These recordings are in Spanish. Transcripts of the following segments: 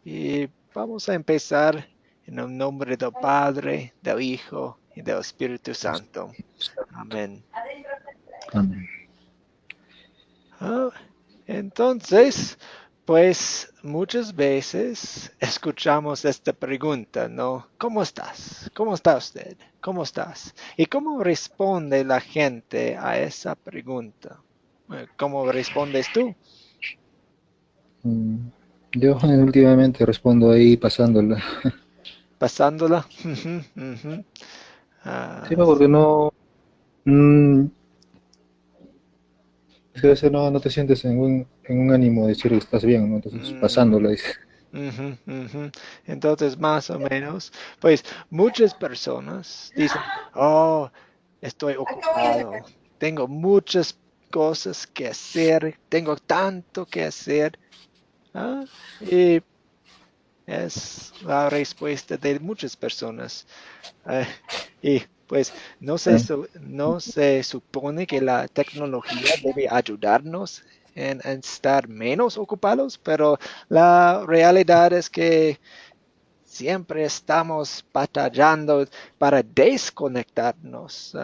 Y vamos a empezar en el nombre del Padre, del Hijo y del Espíritu Santo. Amén. Amén. Ah, entonces, pues muchas veces escuchamos esta pregunta, ¿no? ¿Cómo estás? ¿Cómo está usted? ¿Cómo estás? ¿Y cómo responde la gente a esa pregunta? ¿Cómo respondes tú? Mm, Yo últimamente respondo ahí pasándola. ¿Pasándola? Ujú, ujú. Sí, Ah, no, porque no, mm, es que a veces no te sientes en un ánimo de decir que estás bien, ¿no? Entonces pasándola, mm, dice. ujú, ujú. Entonces, más o menos, pues muchas personas dicen, oh, estoy ocupado, tengo muchas cosas que hacer, tengo tanto que hacer. ¿Ah? Y es la respuesta de muchas personas. Ah, y pues no se supone que la tecnología debe ayudarnos en estar menos ocupados, pero la realidad es que siempre estamos batallando para desconectarnos.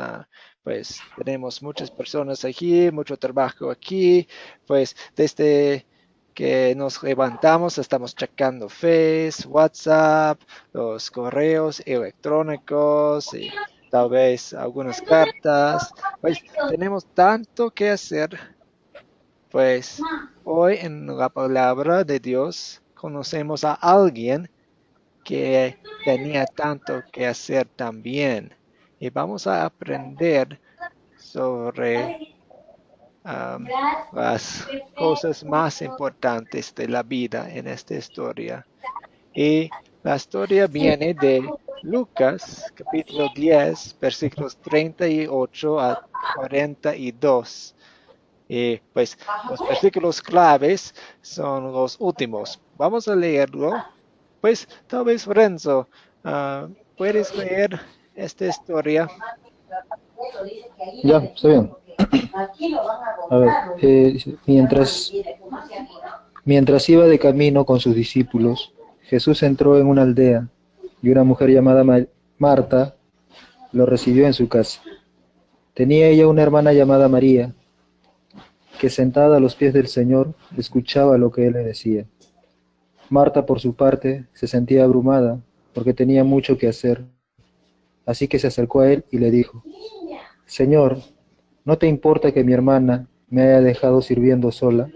Pues tenemos muchas personas aquí, mucho trabajo aquí, pues desde que nos levantamos estamos checando Face, WhatsApp, los correos electrónicos y tal vez algunas cartas. Pues tenemos tanto que hacer. Pues hoy en la palabra de Dios conocemos a alguien que tenía tanto que hacer también. Y vamos a aprender sobre am, las cosas más importantes de la vida en esta historia. Y la historia viene de Lucas, capítulo 10, versículos 38 a 42. Y pues los versículos claves son los últimos. Vamos a leerlo. Pues tal vez Renzo, ¿puedes leer esta historia? Ya, está bien. A ver, dice, mientras iba de camino con sus discípulos, Jesús entró en una aldea y una mujer llamada Marta lo recibió en su casa. Tenía ella una hermana llamada María, que sentada a los pies del Señor escuchaba lo que él le decía. Marta, por su parte, se sentía abrumada porque tenía mucho que hacer, así que se acercó a él y le dijo, Señor, ¿no te importa que mi hermana me haya dejado sirviendo sola?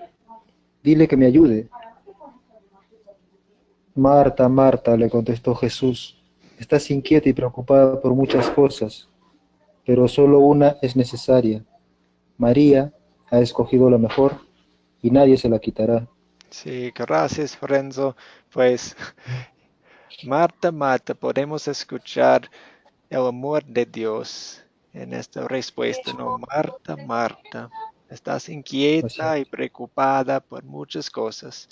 Dile que me ayude. Marta, Marta, le contestó Jesús, estás inquieta y preocupada por muchas cosas, pero solo una es necesaria. María ha escogido la mejor y nadie se la quitará. Sí, gracias, Renzo. Pues Marta, Marta, podemos escuchar el amor de Dios en esta respuesta, ¿no? Marta, Marta, estás Así inquieta y es. preocupada por muchas cosas,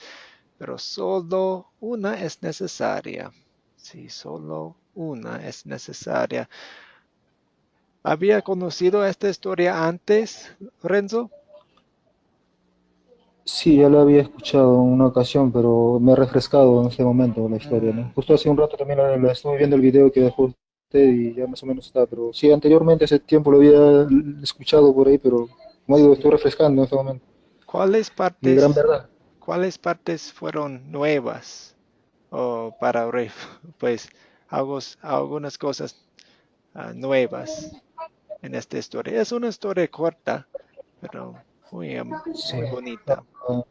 pero solo una es necesaria. Sí, solo una es necesaria. ¿Había conocido esta historia antes, Renzo? Sí, ya lo había escuchado en una ocasión, pero me ha refrescado en este momento la historia, ¿no? Mm, Justo hace un rato también lo estuve viendo el video que dejó usted y ya más o menos está, pero sí, anteriormente hace tiempo lo había escuchado por ahí, pero como digo, estoy sí. refrescando en este momento. ¿Cuáles Y de gran partes, verdad. cuáles partes fueron nuevas o para pues algunas cosas nuevas en esta historia? Es una historia corta, pero Sí. muy bonita. Ah,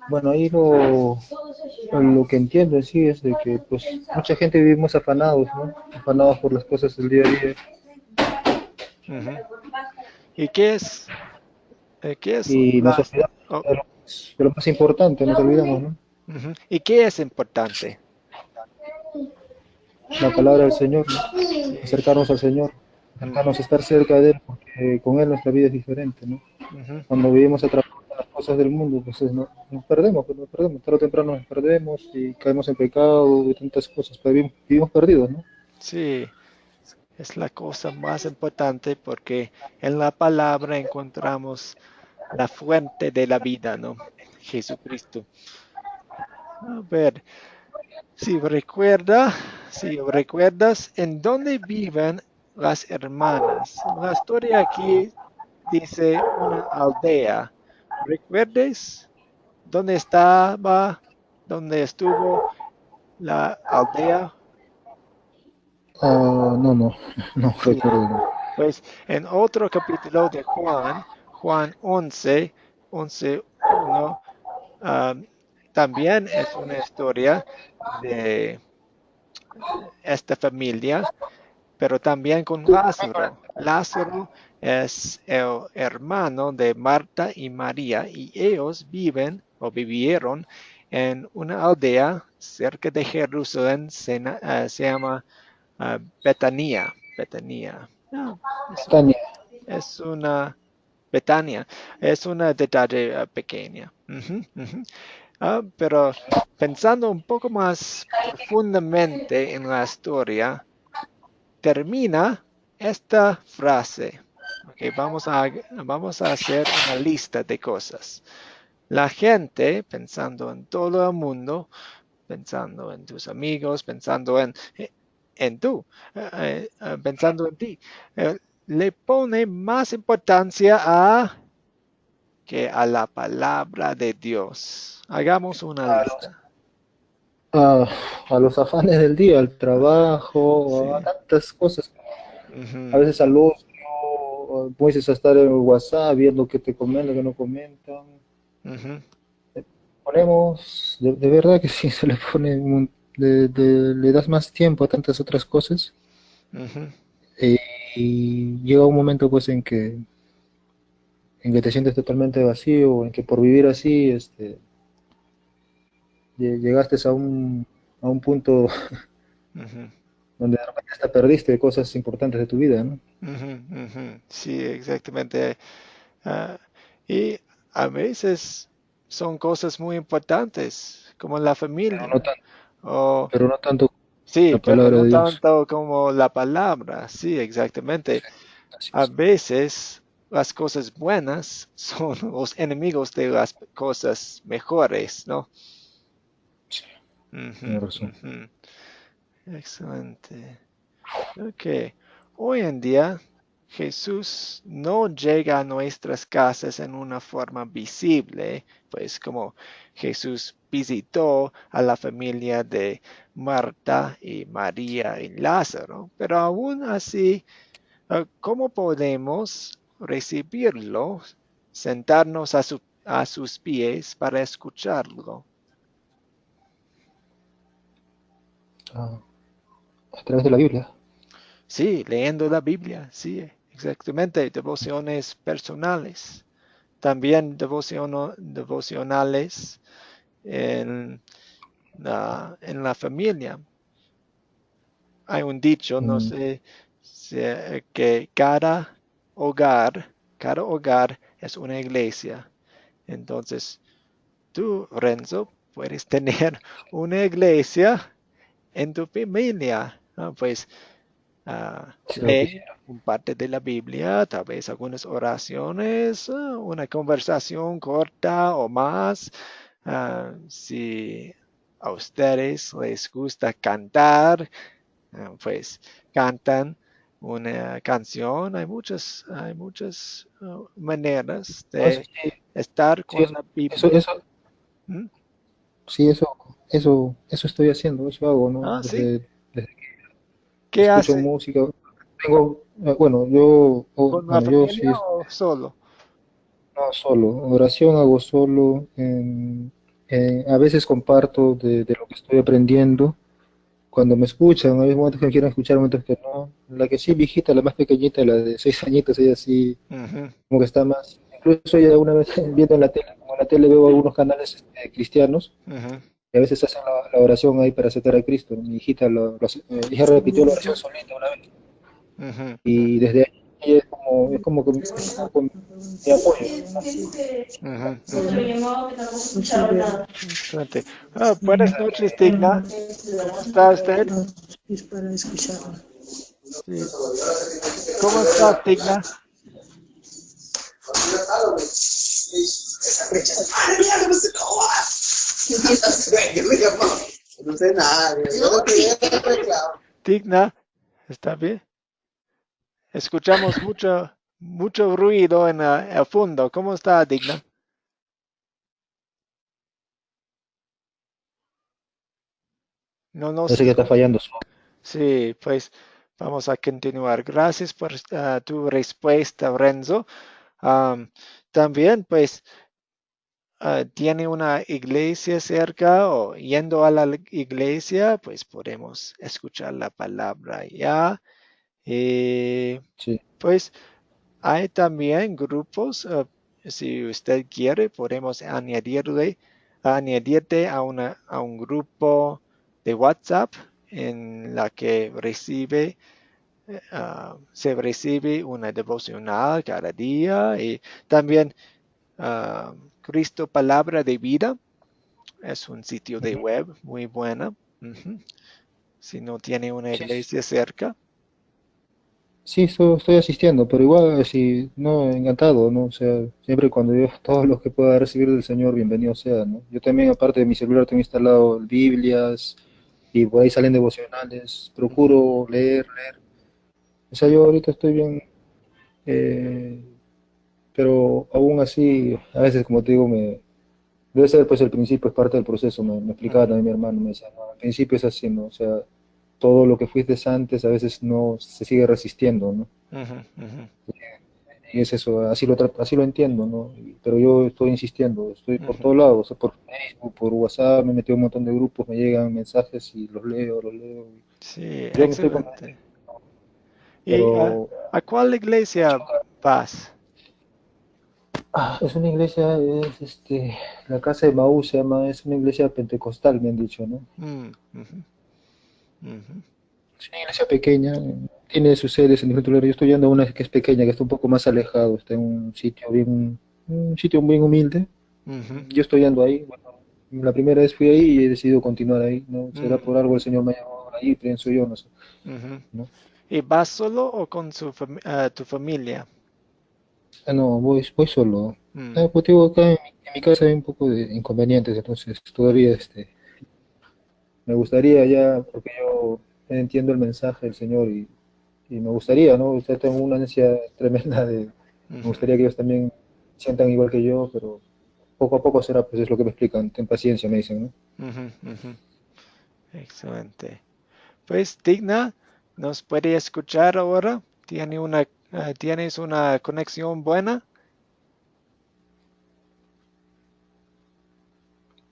bueno, ahí lo que entiendo en sí es de que pues mucha gente vivimos afanados, ¿no? Afanados por las cosas del día a día. Ujú. ¿Y qué es Y nos las, olvidamos oh, de lo más importante, nos olvidamos, ¿no? ujú. ¿Y qué es importante? La palabra del Señor, ¿no? Sí. Acercarnos al Señor, Ujú, acercarnos a estar cerca de Él, porque con Él nuestra vida es diferente, ¿no? ujú. Cuando vivimos atrapados en las cosas del mundo, pues nos perdemos, tarde o temprano nos perdemos y caemos en pecado y tantas cosas, pero vivimos perdidos, ¿no? Sí, es la cosa más importante porque en la palabra encontramos la fuente de la vida, ¿no? Jesucristo. A ver, si recuerdas, ¿en dónde viven las hermanas? La historia aquí dice una aldea. ¿Recuerdes dónde estaba, dónde estuvo la aldea? No, no, no Sí, recuerdo. No. pues en otro capítulo de Juan, Juan 11:1, ah, también es una historia de esta familia, pero también con Lázaro. Lázaro es el hermano de Marta y María y ellos viven o vivieron en una aldea cerca de Jerusalén, se llama Betania. Betania. Ah, Tania, es una Betania, es una detalle pequeña. Ujú, ujú. Pero pensando un poco más profundamente en la historia, termina esta frase. Ok, vamos a hacer una lista de cosas. La gente, pensando en todo el mundo, pensando en tus amigos, pensando en tú, pensando en ti, le pone más importancia que a la palabra de Dios. Hagamos una a los, lista. a, a los afanes del día, al trabajo, a Sí. tantas cosas. A Ujú, veces al ocio, puedes estar en el WhatsApp viendo qué te comentan, qué no comentan. ujú, Ponemos, de verdad que sí, se le pone, le das más tiempo a tantas otras cosas. ujú. eh, y llega un momento pues en que te sientes totalmente vacío, en que por vivir así, llegaste a un punto Ujú, donde de repente hasta perdiste cosas importantes de tu vida, ¿no? ujú, ujú. Sí, exactamente. Ah, y a veces son cosas muy importantes, como la Pero no, familia. O pero no tanto sí, la pero palabra no de Dios. tanto como la palabra. Sí, exactamente. Así A es, veces las cosas buenas son los enemigos de las cosas mejores, ¿no? sí, Ujú, tienes razón. ujú. Excelente. Ok. Hoy en día, Jesús no llega a nuestras casas en una forma visible, pues como Jesús visitó a la familia de Marta y María y Lázaro, pero aún así, ¿cómo podemos recibirlo, sentarnos a sus pies para escucharlo? Ah, a través de la Biblia. Sí, leyendo la Biblia, sí, exactamente, devociones personales. También devocionales en en la familia. Hay un dicho, no Mm, sé, que cada hogar es una iglesia. Entonces, tú, Renzo, puedes tener una iglesia en tu familia. ¿No? Pues sí, lo lee quisiera. un parte de la Biblia, tal vez algunas oraciones, una conversación corta o más. Si a ustedes les gusta cantar, pues cantan una canción. Hay muchas maneras No, eso de sí, estar sí, con la eso, Biblia. eso, ¿Mm? sí, eso estoy haciendo, eso hago, ¿no? Ah, sí. Desde que ¿Qué escucho hace? música. Tengo, ¿Con la bueno, yo sí, familia o solo? no solo, oración hago solo, a veces comparto de lo que estoy aprendiendo. Cuando me escuchan, hay momentos que me quieren escuchar, momentos que no. La que sí, viejita, la más pequeñita, la de 6 añitos, ella sí, Ujú, como que está más. Incluso ella una vez viendo en la tele, como en la tele veo algunos canales cristianos, ujú, y a veces hacen la oración ahí para aceptar a Cristo, ¿no? Mi hijita ella repitió la oración solita una vez, ujú, y desde ahí ella es como que mi apoyo. ujú, ujú. Excelente. Buenas noches, Tigna. ¿Cómo está usted? Es para escucharlo. Sí. ¿Cómo estás, Tigna? Yo me llamo. No sé nada. Yo no sé nada. Digna, ¿está bien? Escuchamos mucho ruido en el fondo. ¿Cómo está, Digna? No nos Parece que está escucha. fallando. Sí, pues vamos a continuar. Gracias por tu respuesta, Renzo. Am, también, pues, tiene una iglesia cerca o yendo a la iglesia, pues podemos escuchar la palabra ya. Sí. Pues hay también grupos, si usted quiere, podemos añadirte a un grupo de WhatsApp en la que se recibe una devocional cada día y también Cristo Palabra de Vida. Es un sitio de Ujú. web muy bueno. Ujú. Si no tiene una Sí, iglesia cerca. sí, estoy asistiendo, pero igual, sí, no, encantado, ¿no? O sea, siempre cuando yo, todos los que pueda recibir del Señor, bienvenido sea, ¿no? Yo también, aparte de mi celular, tengo instalado Biblias y por ahí salen devocionales, procuro leer. O sea, yo ahorita estoy bien, eh, pero aún así, a veces, como te digo, debe ser pues el principio, es parte del proceso, me explicaba Ujú, también mi hermano, me decía, no, al principio es así, ¿no? O sea, todo lo que fuiste antes a veces no se sigue resistiendo, ¿no? ujú, ujú, Y es eso, así lo entiendo, ¿no? Pero yo estoy insistiendo, estoy por ujú. todos lados, o sea, por Facebook, por WhatsApp, me he metido en un montón de grupos, me llegan mensajes y los leo. Sí, Yo me estoy con... excelente. ¿Y Pero a cuál iglesia vas? es una iglesia, la casa de Maú se llama, es una iglesia pentecostal, me han dicho, ¿no? Mm, ujú, ujú, Es una iglesia pequeña, tiene sus sedes en diferentes lugares. Yo estoy yendo a una que es pequeña, que está un poco más alejado, está en un sitio bien humilde. ujú, Yo estoy yendo ahí. Bueno, la primera vez fui ahí y he decidido continuar ahí, ¿no? Será mm, por algo el Señor me ha llamado ahí, pienso yo, no sé, ujú. ¿no? ¿Y vas solo o con tu familia? Ah, no, voy solo. Mm, Pues digo, acá en mi casa hay un poco de inconvenientes, entonces todavía me gustaría ya, porque yo entiendo el mensaje del Señor y me gustaría, ¿no? Usted tengo una ansia tremenda me ujú, gustaría que ellos también sientan igual que yo, pero poco a poco será, pues es lo que me explican, ten paciencia, me dicen, ¿no? ujú, ujú. Excelente. Pues, Digna, ¿nos puede escuchar ahora? ¿Tienes una conexión buena?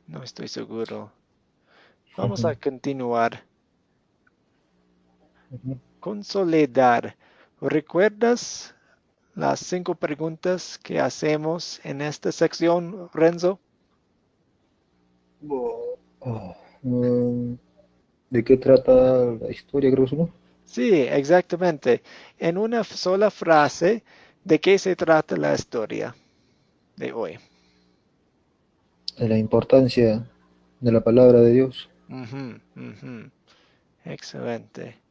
No estoy seguro. Vamos a Ujú, continuar. ujú. Con Soledad, ¿recuerdas las 5 preguntas que hacemos en esta sección, Renzo? Oh, mm, ¿de qué trata la historia, creo que es, ¿no? Sí, exactamente. En una sola frase, ¿de qué se trata la historia de hoy? De la importancia de la palabra de Dios. Ujú, ujú. Excelente.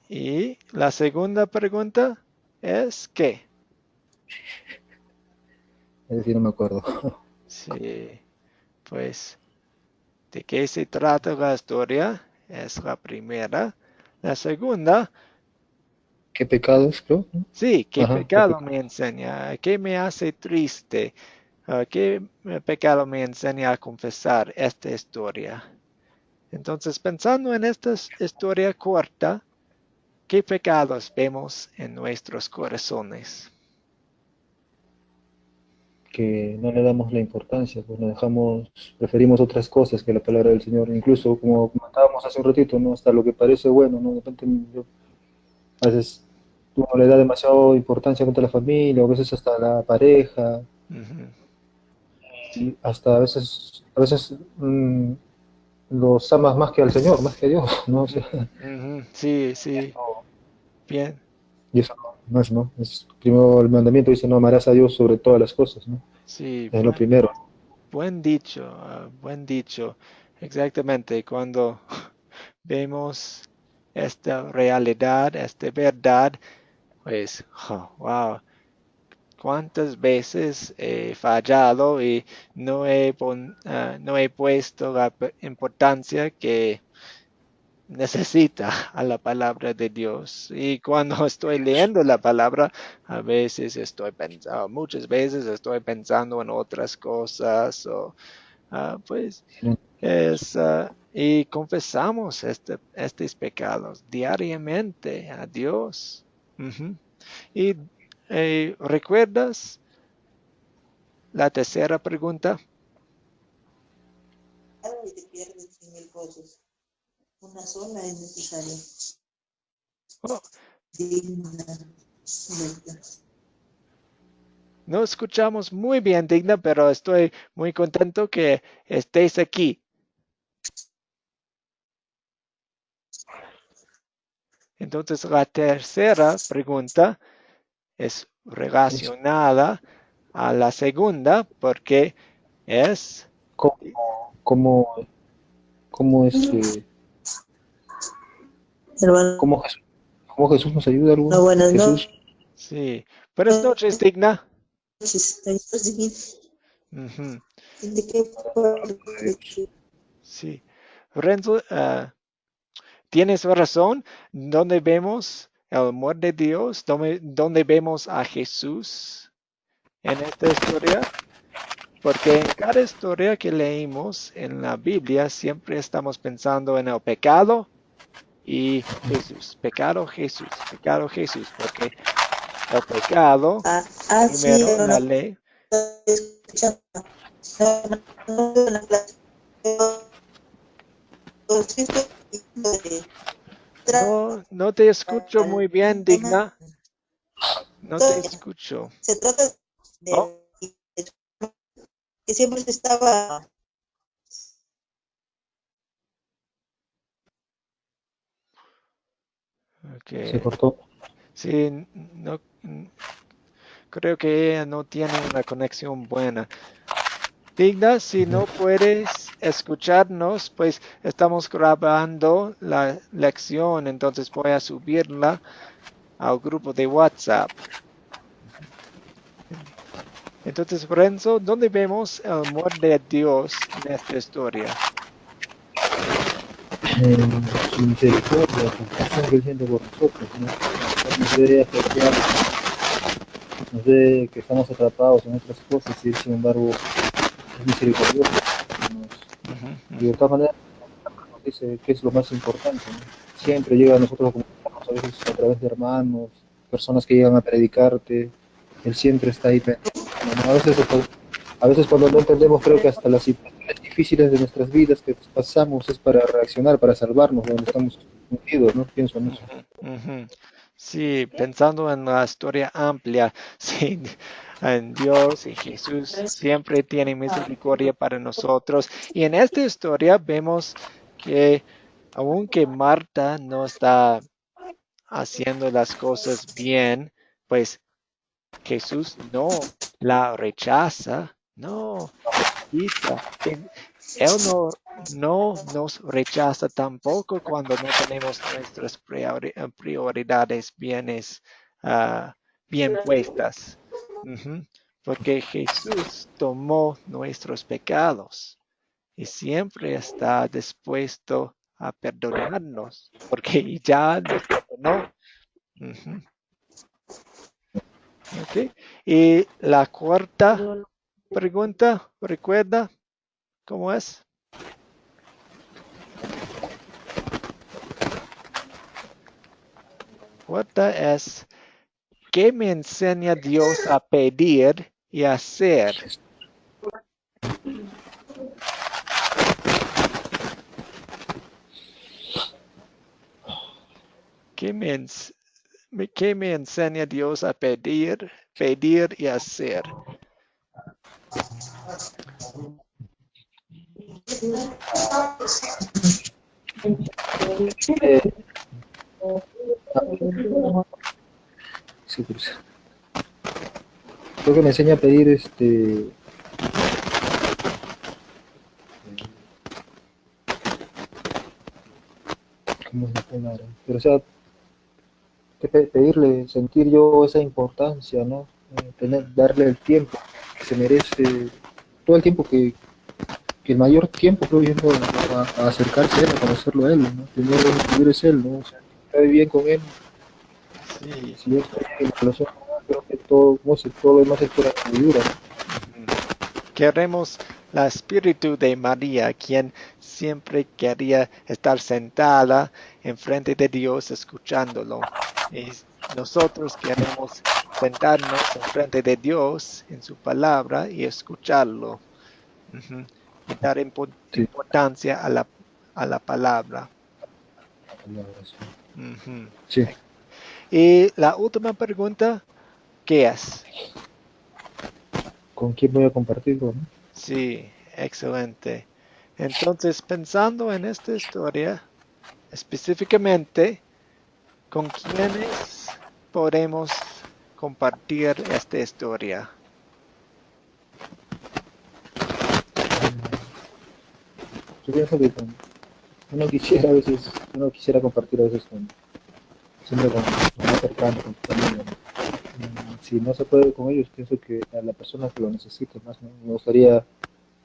Y la segunda pregunta es ¿qué? Es decir, no me acuerdo. Sí, pues, ¿de qué se trata la historia? Es la primera. La segunda, ¿Qué pecados, creo? ¿No? sí, ¿qué Ajá, qué pecado pecado. me enseña? ¿Qué me hace triste? ¿Qué pecado me enseña a confesar esta historia? Entonces, pensando en esta historia corta, ¿qué pecados vemos en nuestros corazones? Que no le damos la importancia, pues nos dejamos, preferimos otras cosas que la palabra del Señor, incluso como comentábamos hace un ratito, ¿no? Hasta lo que parece bueno, ¿no? De repente a veces uno le da demasiada importancia contra la familia, o a veces hasta la pareja, Ujú, y hasta a veces los amas más que al Señor, más que a Dios, ¿no? O ujú, sea, ujú. Sí, sí, bien. y eso no es, ¿no? Es, primero el mandamiento dice, no amarás a Dios sobre todas las cosas, ¿no? Sí, Es lo primero. buen dicho, buen dicho. Exactamente, cuando vemos esta realidad, esta verdad, pues, wow, cuántas veces he fallado y no he puesto la importancia que necesita a la palabra de Dios. Y cuando estoy leyendo la palabra, a veces estoy pensando, muchas veces estoy pensando en otras cosas o pues y confesamos estos pecados diariamente a Dios. Ujú. Y ¿recuerdas la tercera pregunta? Y te pierdes en mil cosas. Una sola es necesaria. Oh, Digna. Recta. no escuchamos muy bien, Digna, pero estoy muy contento que estés aquí. Entonces, la tercera pregunta es relacionada a la segunda porque es... ¿Cómo, cómo, cómo Hermano, cómo Jesús nos ayuda algún buenas Jesús? Sí. Buenas noches, Digna. noches. Ujú. ¿De qué parte? Sí. Renzo, tienes razón. ¿Dónde vemos el amor de Dios? ¿Dónde vemos a Jesús en esta historia? Porque en cada historia que leímos en la Biblia siempre estamos pensando en el pecado y Jesús. Pecado, Jesús. Pecado, Jesús. Porque el pecado, Sí, primero, pero no la ley. estoy escuchando. No, en la clase. Pero sí estoy No te escucho muy bien, tema. Digna. No te escucho. Se trata Oh, de que siempre se estaba. Se ok. cortó. Sí, no, creo que ella no tiene una conexión buena. Digna, si no puedes escucharnos, pues estamos grabando la lección, entonces voy a subirla al grupo de WhatsApp. Entonces, Renzo, ¿dónde vemos el amor de Dios en esta historia? Su misericordia, compasión que Él siente por nosotros, ¿no? Nos ve apreciar, nos ve que estamos atrapados en otras cosas y Él, sin embargo, es misericordioso. Ujú, Y de ujú, todas maneras nos dice que es lo más importante, ¿no? Siempre llega a nosotros como a veces a través de hermanos, personas que llegan a predicarte, Él siempre está ahí pendiente, ¿no? A veces cuando no entendemos, creo que hasta las situaciones difíciles de nuestras vidas que pasamos es para reaccionar, para salvarnos de donde estamos hundidos, ¿no? Pienso en eso. ujú, ujú. Sí, pensando en la historia amplia, sí, en Dios y Jesús siempre tiene misericordia para nosotros. Y en esta historia vemos que aunque Marta no está haciendo las cosas bien, pues Jesús no la rechaza, no la quita. Él no nos rechaza tampoco cuando no tenemos nuestras prioridades bien puestas. Ujú. Porque Jesús tomó nuestros pecados y siempre está dispuesto a perdonarnos porque ya nos perdonó. Ujú. Ok. Y la cuarta pregunta, ¿recuerda cómo es? Cuarta es, ¿qué me enseña Dios a pedir y hacer? ¿Qué qué me enseña Dios a pedir y hacer? Eh, sí, pues, creo que me enseña a pedir ¿cómo es la palabra? Pero o sea, pedirle, sentir yo esa importancia, ¿no? darle el tiempo que se merece, todo el tiempo que el mayor tiempo, creo yo, ¿no? a acercarse a él, a conocerlo a él, ¿no? Primero descubrir es él, ¿no? O sea, está bien con él, Sí. si yo estoy en relación con él, creo que todo, no sé, todo lo demás es pura añadidura, ¿no? Ujú. Queremos la espíritu de María, quien siempre quería estar sentada enfrente de Dios escuchándolo. Y nosotros queremos sentarnos enfrente de Dios en su palabra y escucharlo. Ujú. Y dar Sí, importancia a la palabra. la oración. Ujú. Sí, Y la última pregunta, ¿qué es? ¿con quién voy a compartirlo, no? Sí, excelente. Entonces, pensando en esta historia, específicamente, ¿con quiénes podemos compartir esta historia? Yo pienso que uno quisiera compartir a veces siempre con los más cercanos, con tu familia, ¿no? Si no se puede con ellos, pienso que a la persona que lo necesite más, ¿no? Me gustaría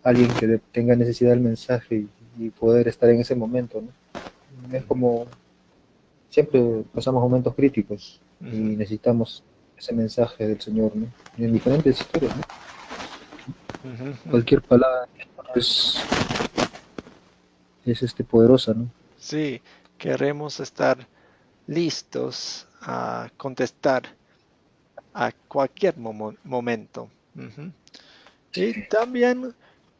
alguien que tenga necesidad del mensaje y poder estar en ese momento, ¿no? Es Ujú, como siempre pasamos momentos críticos y ujú, necesitamos ese mensaje del Señor, ¿no? Y en diferentes historias, ¿no? ujú, ujú. Cualquier palabra es poderosa, ¿no? Sí, queremos estar listos a contestar a cualquier momento. Ujú. Y también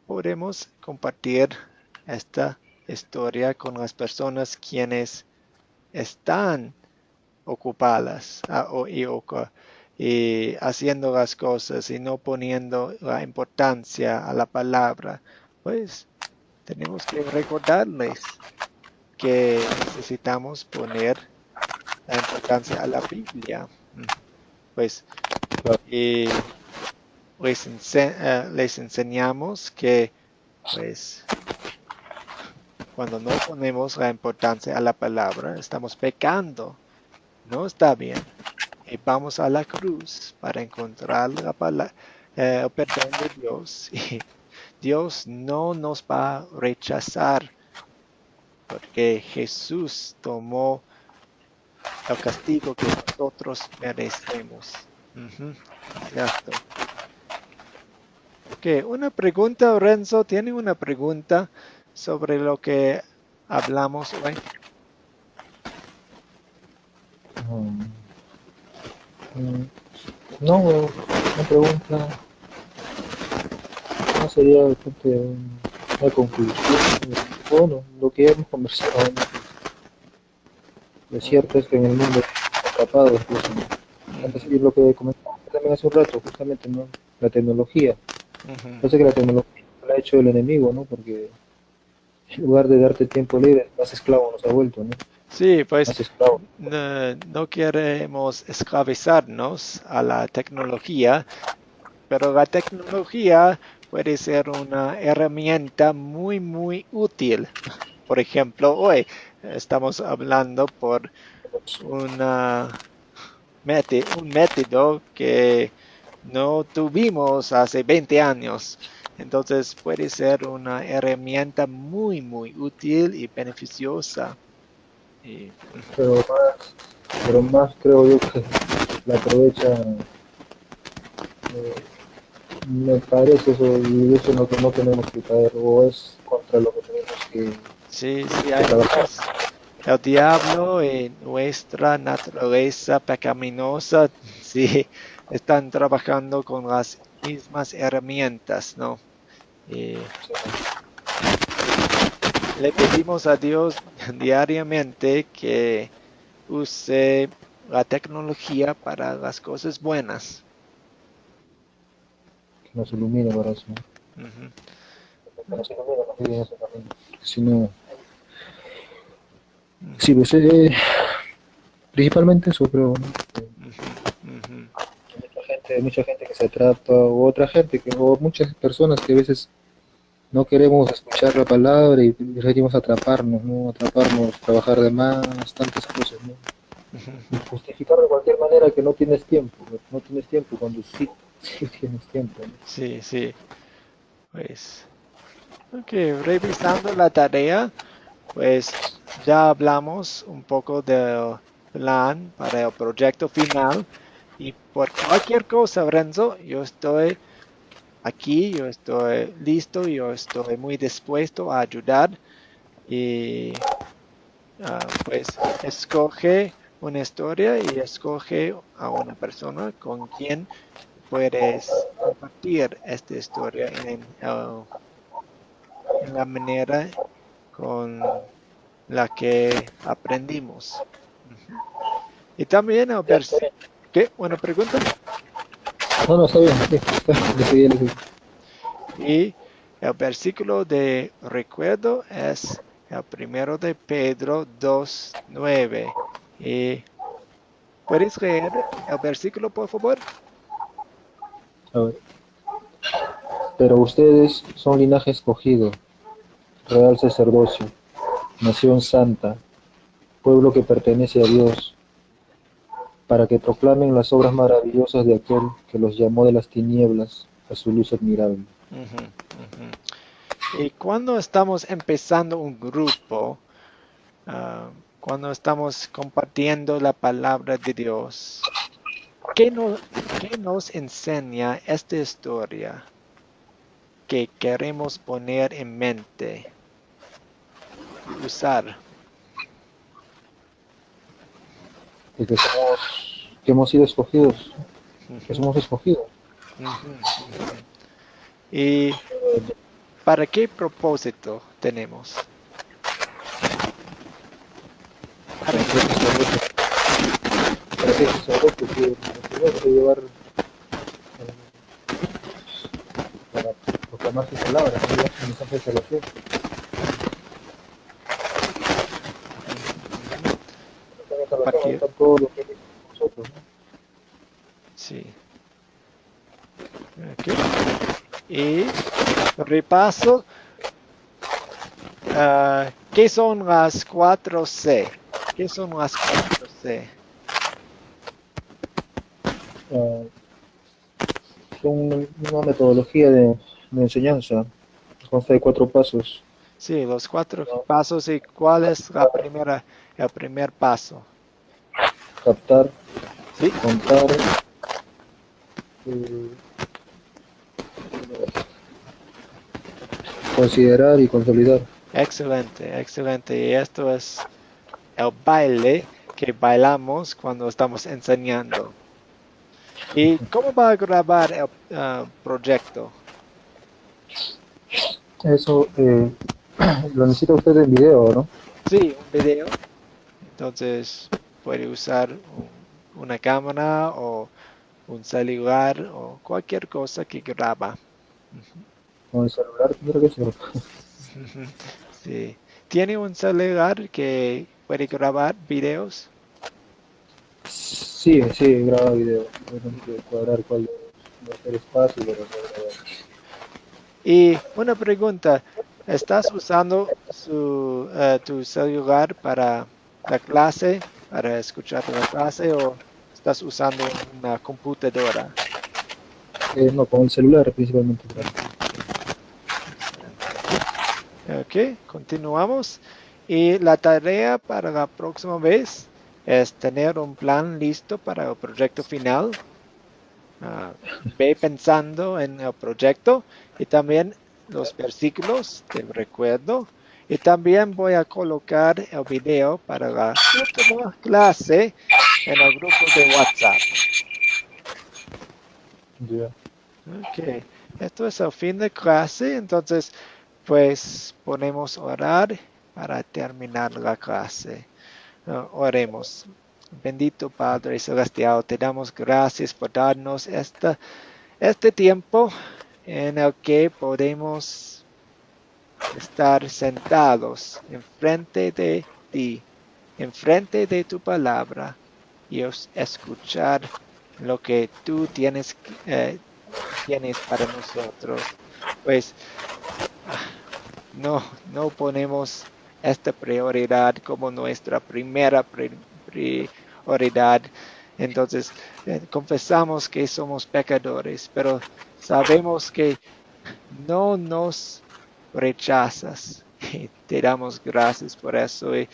podemos compartir esta historia con las personas quienes están ocupadas y haciendo las cosas y no poniendo la importancia a la palabra. Pues tenemos que recordarles que necesitamos poner la importancia a la Biblia. Pues Claro, y les enseñamos que pues cuando no ponemos la importancia a la palabra, estamos pecando. No está bien. Y vamos a la cruz para encontrar el perdón de Dios. Y Dios no nos va a rechazar porque Jesús tomó el castigo que nosotros merecemos. Ujú, cierto. Ok, una pregunta, Renzo. ¿Tiene una pregunta sobre lo que hablamos hoy? mm, mm, no, una pregunta no sería de repente una conclusión. Bueno, lo que hemos conversado, ¿no? Lo cierto es que en el mundo atrapado, antes Ujú, y lo que comentamos también hace un rato, justamente, ¿no? La tecnología. ujú. Yo sé que la tecnología la ha hecho el enemigo, ¿no? Porque en lugar de darte tiempo libre, más esclavo nos ha vuelto, ¿no? Sí, pues Más esclavo. no queremos esclavizarnos a la tecnología, pero la tecnología puede ser una herramienta muy, muy útil. Por ejemplo, hoy estamos hablando por una un método que no tuvimos hace 20 años. Entonces puede ser una herramienta muy, muy útil y beneficiosa. Y, Pero pero más creo yo que la aprovecha, me parece eso, y eso es lo que no tenemos que caer, o es contra lo que tenemos sí, sí, que hay trabajar. muchos. El diablo en nuestra naturaleza pecaminosa, sí, están trabajando con las mismas herramientas, ¿no? Y le pedimos a Dios diariamente que use la tecnología para las cosas buenas. Que nos ilumine para eso, ¿no? Ujú, Que nos ilumine nos guíe en ese camino. Si no, sí, ujú, pues, principalmente eso creo, ¿no? ujú, ujú. Mucha gente que se atrapa, o otra gente, o muchas personas que a veces no queremos escuchar la palabra y preferimos atraparnos, ¿no? Atraparnos, trabajar de más, tantas cosas, ¿no? Ujú, Y justificar de cualquier manera que no tienes tiempo cuando sí, Sí, tienes tiempo, ¿no? Sí, sí. Pues, ok, revisando la tarea, pues ya hablamos un poco del plan para el proyecto final. Y por cualquier cosa, Renzo, yo estoy aquí, yo estoy listo, yo estoy muy dispuesto a ayudar. Y pues escoge una historia y escoge a una persona con quien puedes compartir esta historia en la manera con la que aprendimos. Ujú. Y también a ver si... ¿Qué? ¿Buena pregunta? No, no, está bien, sí, le seguí. Y el versículo de recuerdo es el primero de Pedro 2:9. ¿Y puedes leer el versículo, por favor? A ver. Pero ustedes son linaje escogido, real sacerdocio, nación santa, pueblo que pertenece a Dios, para que proclamen las obras maravillosas de aquel que los llamó de las tinieblas a su luz admirable. Ujú, ujú. Y cuando estamos empezando un grupo, cuando estamos compartiendo la palabra de Dios, qué nos enseña esta historia que queremos poner en mente y usar? Que hemos sido escogidos, que Ujú, somos escogidos. ujú, ujú. ¿Y para qué propósito tenemos? Para ¿Para ser qué? sacerdotes, para ser sacerdotes que Señor que llevar para proclamar su palabra, ¿no? Llevar su mensaje de salvación. Ujú, ujú. Mensaje de salvación, ahí Compartir, está todo lo que Él hizo por nosotros, ¿no? sí. Ok. Y repaso. ¿Qué son las 4C? ¿Qué son las 4C? Ah, son una metodología de enseñanza, consta de 4 pasos: Sí, los 4 pasos. ¿Y cuál es el primer paso? captar, Sí, contar, eh, considerar y consolidar. excelente, excelente. Y esto es el baile que bailamos cuando estamos enseñando. ¿Y cómo va a grabar el proyecto? Eso lo necesita usted en video, ¿no? Sí, un video. Entonces puede usar una cámara o un celular o cualquier cosa que graba. Ujú. Con el celular tendrá que ser. Sí. ¿Tiene un celular que puede grabar videos? Sí, sí, graba video. Tenemos que cuadrar cuál va a ser espacio para poder grabar. Y una pregunta, ¿estás usando tu celular para la clase, para escuchar la clase o estás usando una computadora? No, con el celular principalmente grabo. Ujú, ujú. Excelente. Ok, continuamos. Y la tarea para la próxima vez es tener un plan listo para el proyecto final. Ve pensando en el proyecto y también los versículos del recuerdo. Y también voy a colocar el video para la última clase en el grupo de WhatsApp. Ya. Ok, esto es el fin de clase, entonces pues ponemos orar para terminar la clase. Oremos. Bendito Padre Celestial, te damos gracias por darnos este tiempo en el que podemos estar sentados enfrente de ti, enfrente de tu palabra y escuchar lo que tú tienes para nosotros. Pues no ponemos esta prioridad como nuestra primera prioridad. Entonces, confesamos que somos pecadores, pero sabemos que no nos rechazas. Y te damos gracias por eso. Y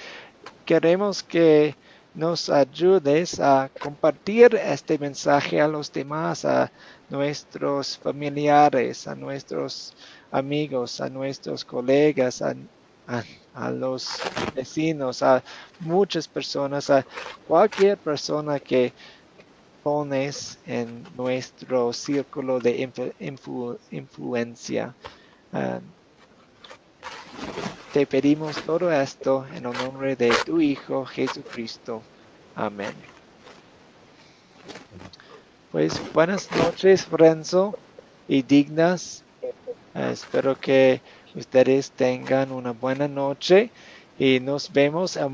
queremos que nos ayudes a compartir este mensaje a los demás, a nuestros familiares, a nuestros amigos, a nuestros colegas, a- a los vecinos, a muchas personas, a cualquier persona que pones en nuestro círculo de influencia. Ah, te pedimos todo esto en el nombre de tu Hijo Jesucristo. Amén. Pues buenas noches, Renzo y dignas. Espero que ustedes tengan una buena noche y nos vemos el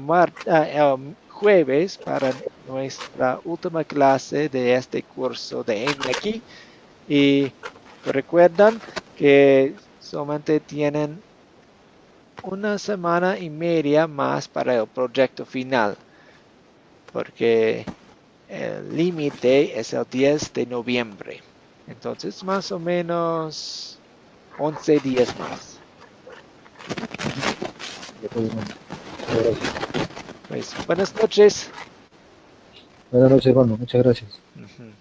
jueves para nuestra última clase de este curso de aquí. Y recuerdan que solamente tienen una semana y media más para el proyecto final, porque el límite es el 10 de noviembre. Entonces, más o menos 11 días más. De acuerdo, hermano. Muchas gracias. Pues buenas noches. Buenas noches, hermano. Muchas gracias. Ujú.